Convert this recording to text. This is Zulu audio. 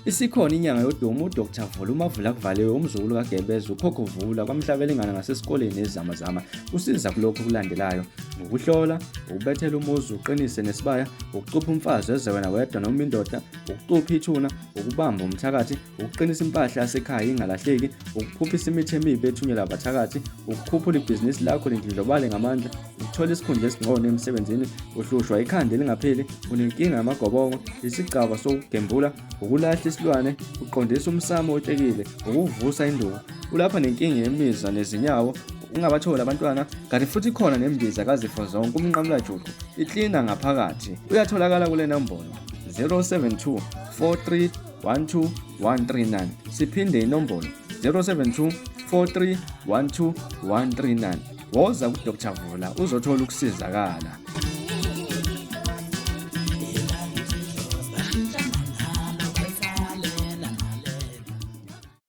Isikhona inyanga yodumo uDr Vula uMavula kuvaliwe umzukulu kaGebeza ukhokhovula kwaMhlabuyalingana ngaseSkoleni eZamazama usiza kulokho kulandelayo: ukuhlola, ukubethela umuzi uqinise nesibaya, ukucupha umfazi eze wena wedwa noma indoda, ukucupha ithuna, ukubamba umthakathi, ukuqinisa impahla yasekhaya ingalahleki, ukuphuphisa imithi emibi ethunyelwa abathakathi, ukukhuphula ibhizinisi lakho lindlondlobale ngamandla, ukuthola isikhundla esingcono emsebenzini, uhlushwa ikhanda elingapheli, unenkinga yamagobongo, isigcawu sokugembula, ukulahla isilwane, uqondisa umsamo otekile, ukuvusa induku, ulapha nenkinga yemizwa nezinyawo, ungabathola abantwana, kanti futhi khona nembiza kazifo zonke umnqamulajuqu, iklina ngaphakathi. Uyatholakala kule nombolo 072 43 12 139. Siphinde inombolo 072 43 12 139. Woza kuDr Vula uzothola ukusizakala.